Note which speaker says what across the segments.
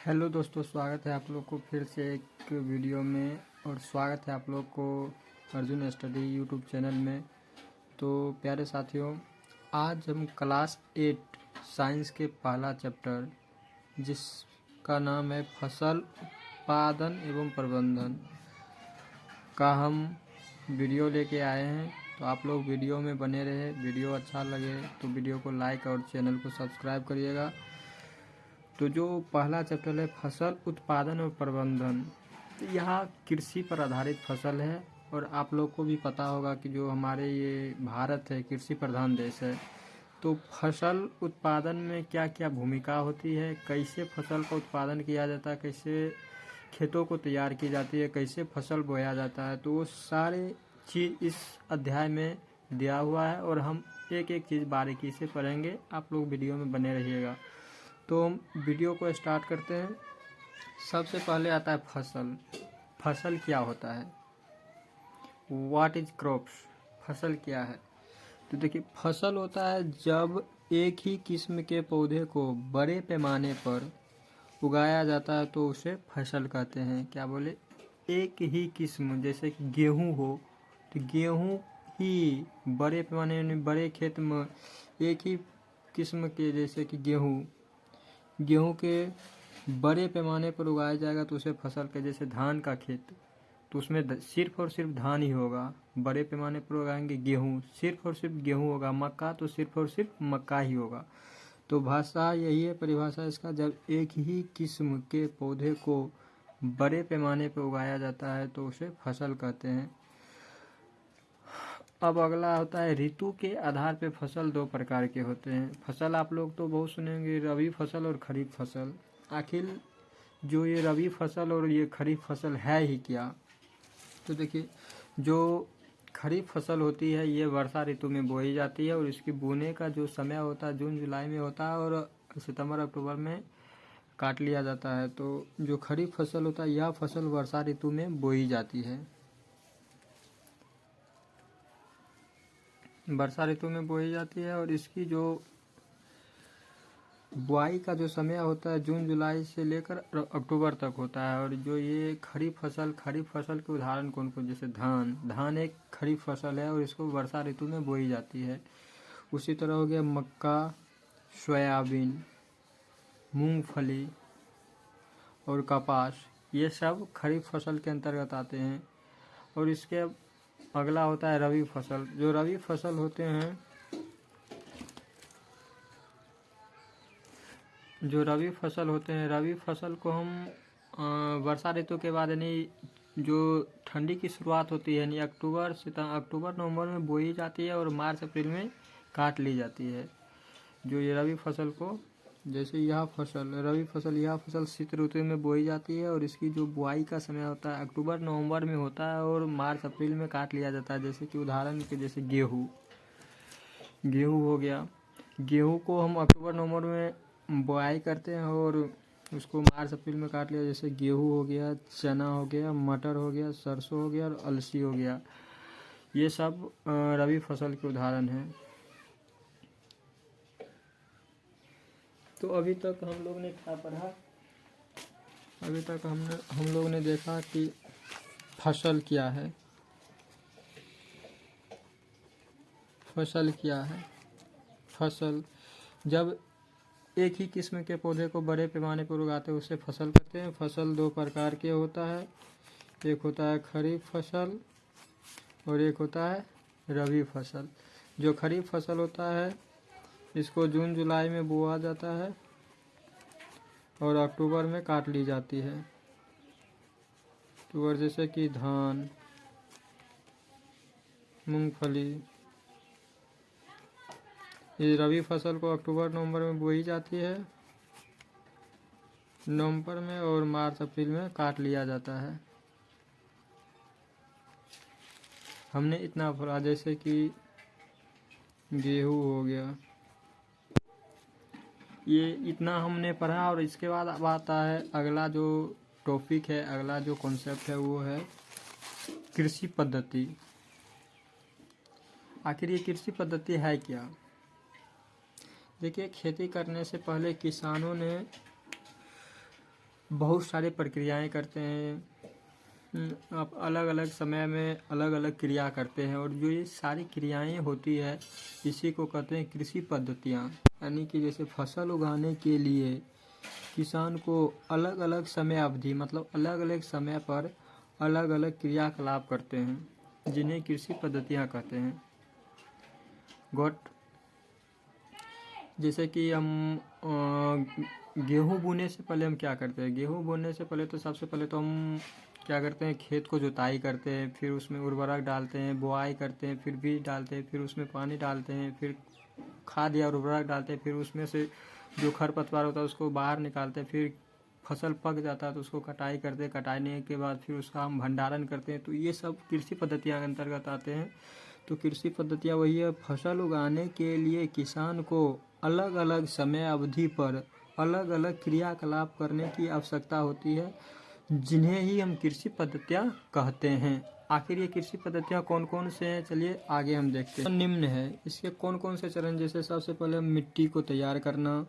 Speaker 1: Hello दोस्तों, स्वागत है आप लोग को फिर से एक वीडियो में। और स्वागत है आप लोग को अर्जुन स्टडी यूट्यूब चैनल में। तो प्यारे साथियों, आज हम क्लास 8 साइंस के पहला चैप्टर जिसका नाम है फसल उत्पादन एवं प्रबंधन का हम वीडियो लेके आए हैं। तो आप लोग वीडियो में बने रहे। वीडियो अच्छा लगे तो वीडियो को लाइक और चैनल को सब्सक्राइब करिएगा। तो जो पहला चैप्टर है फसल उत्पादन और प्रबंधन, तो यह कृषि पर आधारित फसल है। और आप लोग को भी पता होगा कि जो हमारे ये भारत है कृषि प्रधान देश है। तो फसल उत्पादन में क्या क्या भूमिका होती है, कैसे फसल का उत्पादन किया जाता है, कैसे खेतों को तैयार की जाती है, कैसे फसल बोया जाता है, तो वो सारे चीज़ इस अध्याय में दिया हुआ है। और हम एक एक चीज़ बारीकी से पढ़ेंगे। आप लोग वीडियो में बने रहिएगा। तो हम वीडियो को स्टार्ट करते हैं। सबसे पहले आता है फसल। फसल क्या होता है? What is crops? फसल क्या है? तो देखिए, फसल होता है जब एक ही किस्म के पौधे को बड़े पैमाने पर उगाया जाता है तो उसे फसल कहते हैं। क्या बोले? एक ही किस्म, जैसे कि गेहूँ हो तो गेहूँ ही बड़े पैमाने में बड़े खेत में एक ही किस्म के, जैसे कि गेहूँ के बड़े पैमाने पर उगाया जाएगा तो उसे फसल के, जैसे धान का खेत तो उसमें सिर्फ और सिर्फ धान ही होगा। बड़े पैमाने पर उगाएंगे गेहूँ, सिर्फ और सिर्फ गेहूँ होगा। मक्का तो सिर्फ और सिर्फ मक्का ही होगा। तो भाषा यही है, परिभाषा इसका, जब एक ही किस्म के पौधे को बड़े पैमाने पर उगाया जाता है तो उसे फसल कहते हैं। अब अगला होता है ऋतु के आधार पे फसल दो प्रकार के होते हैं। फसल आप लोग तो बहुत सुनेंगे, रबी फसल और खरीफ फसल। आखिर जो ये रबी फसल और ये खरीफ फसल है ही क्या? तो देखिए, जो खरीफ फसल होती है ये वर्षा ऋतु में बोई जाती है और इसकी बोने का जो समय होता है जून जुलाई में होता है और सितंबर अक्टूबर में काट लिया जाता है। तो जो खरीफ फसल होता है यह फसल वर्षा ऋतु में बोई जाती है। वर्षा ऋतु में बोई जाती है और इसकी जो बुआई का जो समय होता है जून जुलाई से लेकर अक्टूबर तक होता है। और जो ये खरीफ फसल के उदाहरण कौन कौन? जैसे धान एक खरीफ फसल है और इसको वर्षा ऋतु में बोई जाती है। उसी तरह हो गया मक्का, सोयाबीन, मूंगफली और कपास, ये सब खरीफ फसल के अंतर्गत आते हैं। और इसके अगला होता है रबी फसल। जो रबी फसल होते हैं, रबी फसल को हम वर्षा ऋतु के बाद, यानी जो ठंडी की शुरुआत होती है, यानी अक्टूबर नवंबर में बोई जाती है और मार्च अप्रैल में काट ली जाती है। जो ये रबी फसल को, जैसे यह फसल शीत ऋतु में बोई जाती है और इसकी जो बुआई का समय होता है अक्टूबर नवंबर में होता है और मार्च अप्रैल में काट लिया जाता है। जैसे कि उदाहरण के, जैसे गेहूँ हो गया। गेहूँ को हम अक्टूबर नवंबर में बुआई करते हैं और उसको मार्च अप्रैल में काट लिया। जैसे गेहूँ हो गया, चना हो गया, मटर हो गया, सरसों हो गया और अलसी हो गया। ये सब रबी फसल के उदाहरण हैं। तो अभी तक हम लोग ने क्या पढ़ा? अभी तक हम लोग ने देखा कि फसल क्या है। फसल जब एक ही किस्म के पौधे को बड़े पैमाने पर उगाते हैं उसे फसल कहते हैं। फसल दो प्रकार के होता है, एक होता है खरीफ फसल और एक होता है रबी फसल। जो खरीफ फसल होता है इसको जून जुलाई में बोआ जाता है और अक्टूबर में काट ली जाती है। अक्टूबर, जैसे कि धान, मूंगफली। ये रबी फसल को अक्टूबर नवंबर में बोई जाती है, नवंबर में, और मार्च अप्रैल में काट लिया जाता है। हमने इतना पढ़ा। जैसे कि गेहूँ हो गया, ये इतना हमने पढ़ा। और इसके बाद अब आता है अगला जो टॉपिक है, अगला जो कॉन्सेप्ट है वो है कृषि पद्धति। आखिर ये कृषि पद्धति है क्या? देखिए, खेती करने से पहले किसानों ने बहुत सारी प्रक्रियाएं करते हैं। आप अलग अलग समय में अलग अलग क्रिया करते हैं, और जो ये सारी क्रियाएं होती है इसी को कहते हैं कृषि पद्धतियाँ। यानी कि जैसे फसल उगाने के लिए किसान को अलग अलग समय अवधि मतलब अलग अलग समय पर अलग अलग क्रियाकलाप करते हैं, जिन्हें कृषि पद्धतियाँ कहते हैं। गॉट। जैसे कि हम गेहूँ बोने से पहले हम क्या करते हैं, गेहूँ बोने से पहले तो सबसे पहले तो हम क्या करते हैं, खेत को जुताई करते हैं, फिर उसमें उर्वरक डालते हैं, बुआई करते हैं, फिर बीज डालते हैं, फिर उसमें पानी डालते हैं, फिर खाद या उर्वरक डालते हैं, फिर उसमें से जो खरपतवार होता है उसको बाहर निकालते हैं, फिर फसल पक जाता है तो उसको कटाई करते हैं, कटाने के बाद फिर उसका हम भंडारण करते हैं। तो ये सब कृषि पद्धतियाँ के अंतर्गत आते हैं। तो कृषि पद्धतियाँ वही है, फसल उगाने के लिए किसान को अलग अलग समय अवधि पर अलग अलग क्रियाकलाप करने की आवश्यकता होती है, जिन्हें ही हम कृषि पद्धतियाँ कहते हैं। आखिर ये कृषि पद्धतियाँ कौन कौन से हैं, चलिए आगे हम देखते हैं। निम्न है, इसके कौन कौन से चरण, जैसे सबसे पहले मिट्टी को तैयार करना,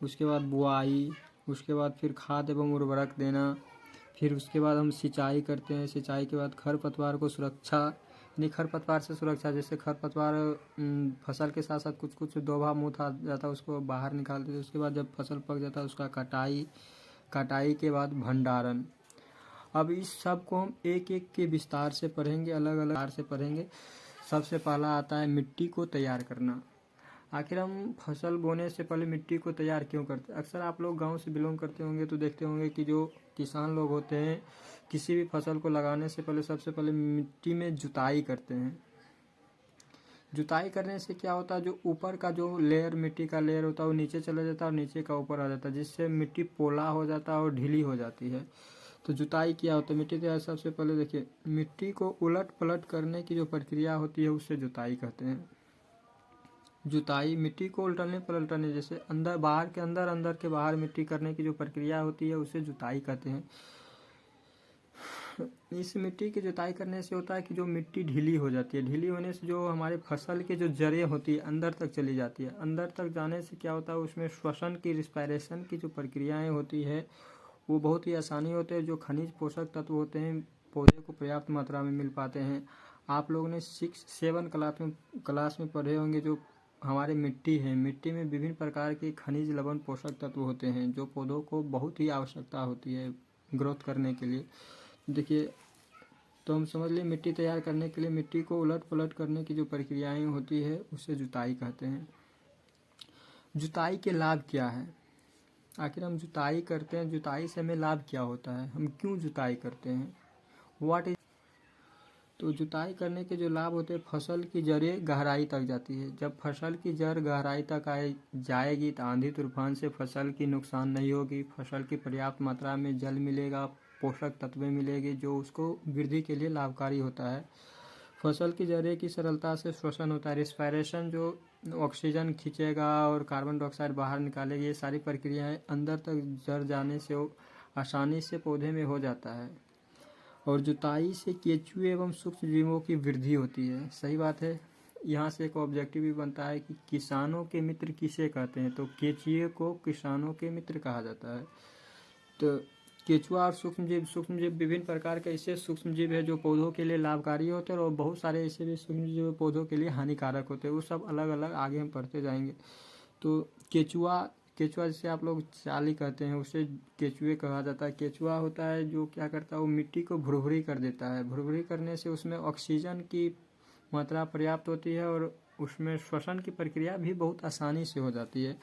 Speaker 1: उसके बाद बुआई, उसके बाद फिर खाद एवं उर्वरक देना, फिर उसके बाद हम सिंचाई करते हैं, सिंचाई के बाद खरपतवार को सुरक्षा, यानी खरपतवार से सुरक्षा, जैसे खरपतवार फसल के साथ साथ कुछ कुछ दोभा मूठ आ जाता है उसको बाहर निकालते हैं। उसके बाद जब फसल पक जाता है उसका कटाई, कटाई के बाद भंडारण। अब इस सब को हम एक एक के विस्तार से पढ़ेंगे, अलग अलग विस्तार से पढ़ेंगे। सबसे पहला आता है मिट्टी को तैयार करना। आखिर हम फसल बोने से पहले मिट्टी को तैयार क्यों करते हैं? अक्सर आप लोग गांव से बिलोंग करते होंगे तो देखते होंगे कि जो किसान लोग होते हैं किसी भी फसल को लगाने से पहले सबसे पहले मिट्टी में जुताई करते हैं। जुताई करने से क्या होता है, जो ऊपर का जो लेयर मिट्टी का लेयर होता है वो नीचे चला जाता है और नीचे का ऊपर आ जाता है, जिससे मिट्टी पोला हो जाता है और ढीली हो जाती है। तो जुताई क्या होता है, मिट्टी तैयार सबसे पहले देखिए, मिट्टी को उलट पलट करने की जो प्रक्रिया होती है उससे जुताई कहते हैं। जुताई मिट्टी को उल्टने पलटने, जैसे अंदर बाहर के अंदर, अंदर के बाहर मिट्टी करने की जो प्रक्रिया होती है उसे जुताई कहते हैं। इस मिट्टी की जुताई करने से होता है कि जो मिट्टी ढीली हो जाती है, ढीली होने से जो हमारे फसल के जो जड़ें होती है अंदर तक चली जाती है। अंदर तक जाने से क्या होता है, उसमें श्वसन की, रिस्पायरेशन की जो प्रक्रियाएं होती है वो बहुत ही आसानी होते हैं। जो खनिज पोषक तत्व होते हैं पौधे को पर्याप्त मात्रा में मिल पाते हैं। आप लोगों ने 6-7 क्लास में पढ़े होंगे जो हमारे मिट्टी है, मिट्टी में विभिन्न प्रकार के खनिज लवण पोषक तत्व होते हैं जो पौधों को बहुत ही आवश्यकता होती है ग्रोथ करने के लिए। देखिए, तो हम समझ लिए मिट्टी तैयार करने के लिए मिट्टी को उलट पलट करने की जो प्रक्रियाएं होती है उसे जुताई कहते हैं। जुताई के लाभ क्या है? आखिर हम जुताई करते हैं, जुताई से हमें लाभ क्या होता है, हम क्यों जुताई करते हैं, व्हाट इज। तो जुताई करने के जो लाभ होते हैं, फसल की जड़ें गहराई तक जाती है। जब फसल की जड़ गहराई तक जाएगी तो आंधी तूफान से फसल की नुकसान नहीं होगी, फसल की पर्याप्त मात्रा में जल मिलेगा, पोषक तत्वें मिलेगी जो उसको वृद्धि के लिए लाभकारी होता है। फसल की जड़ें की सरलता से श्वसन होता है, रिस्पायरेशन, जो ऑक्सीजन खींचेगा और कार्बन डाइऑक्साइड बाहर निकालेगी, ये सारी प्रक्रियाएं अंदर तक जड़ जाने से आसानी से पौधे में हो जाता है। और जुताई से केंचुए एवं सूक्ष्म जीवों की वृद्धि होती है। सही बात है। यहाँ से एक ऑब्जेक्टिव भी बनता है कि किसानों के मित्र किसे कहते हैं, तो केंचुए को किसानों के मित्र कहा जाता है। तो केंचुआ और सूक्ष्म जीव विभिन्न प्रकार के ऐसे सूक्ष्म जीव है जो पौधों के लिए लाभकारी होते हैं और बहुत सारे ऐसे भी सूक्ष्म जीव पौधों के लिए हानिकारक होते हैं। वो सब अलग अलग आगे हम पढ़ते जाएंगे। तो केंचुआ जिसे आप लोग चाली कहते हैं उसे केंचुए कहा जाता है। केंचुआ होता है जो क्या करता है, वो मिट्टी को भुरभुरी कर देता है। भुरभुरी करने से उसमें ऑक्सीजन की मात्रा पर्याप्त होती है और उसमें श्वसन की प्रक्रिया भी बहुत आसानी से हो जाती है।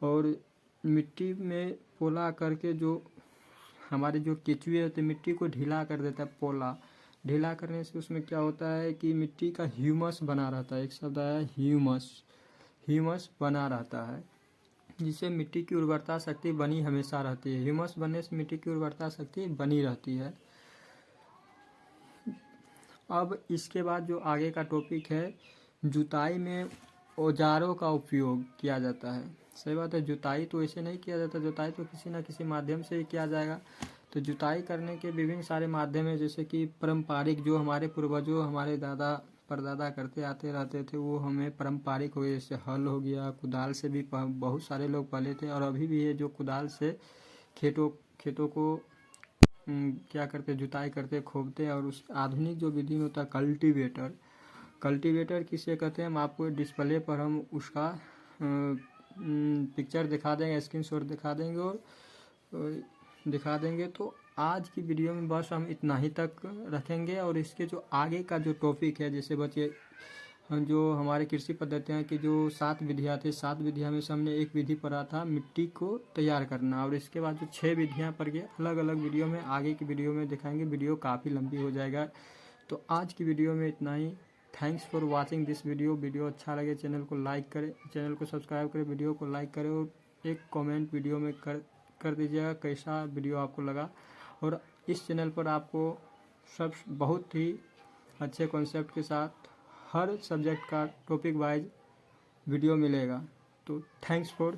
Speaker 1: और मिट्टी में पोला करके जो हमारे जो केंचुए होते हैं मिट्टी को ढीला कर देता है। पोला ढीला करने से उसमें क्या होता है कि मिट्टी का ह्यूमस बना रहता है। एक शब्द आया ह्यूमस बना रहता है, जिससे मिट्टी की उर्वरता शक्ति बनी हमेशा रहती है। ह्यूमस बनने से मिट्टी की उर्वरता शक्ति बनी रहती है। अब इसके बाद जो आगे का टॉपिक है, जुताई में औजारों का उपयोग किया जाता है। सही बात है, जुताई तो ऐसे नहीं किया जाता, जुताई तो किसी न किसी माध्यम से ही किया जाएगा। तो जुताई करने के विभिन्न सारे माध्यम है, जैसे कि पारंपरिक जो हमारे पूर्वजों, हमारे दादा परदादा करते आते रहते थे, वो हमें पारंपरिक हो गए। जैसे हल हो गया, कुदाल से भी बहुत सारे लोग पहले थे और अभी भी है जो कुदाल से खेतों को क्या करते, जुताई करते, खोदते हैं। और उस आधुनिक जो विधि में होता है कल्टीवेटर, कल्टीवेटर किसे कहते हैं हम आपको डिस्प्ले पर हम उसका पिक्चर दिखा देंगे, स्क्रीनशॉट दिखा देंगे और दिखा देंगे। तो आज की वीडियो में बस हम इतना ही तक रखेंगे। और इसके जो आगे का जो टॉपिक है, जैसे बच्चे जो हमारे कृषि पद्धतियाँ की जो 7 विधियाँ थी, 7 विधियाँ में से हमने एक विधि पढ़ा था मिट्टी को तैयार करना। और इसके बाद जो 6 विधियाँ पढ़ गए, अलग अलग वीडियो में आगे की वीडियो में दिखाएंगे। वीडियो काफ़ी लंबी हो जाएगा, तो आज की वीडियो में इतना ही। Thanks for watching this video. Video अच्छा लगे चैनल को लाइक करें, चैनल को सब्सक्राइब करें, वीडियो को लाइक करें और एक कमेंट वीडियो में कर दीजिएगा कैसा वीडियो आपको लगा। और इस चैनल पर आपको सब बहुत ही अच्छे कॉन्सेप्ट के साथ हर सब्जेक्ट का टॉपिक वाइज वीडियो मिलेगा। तो थैंक्स फॉर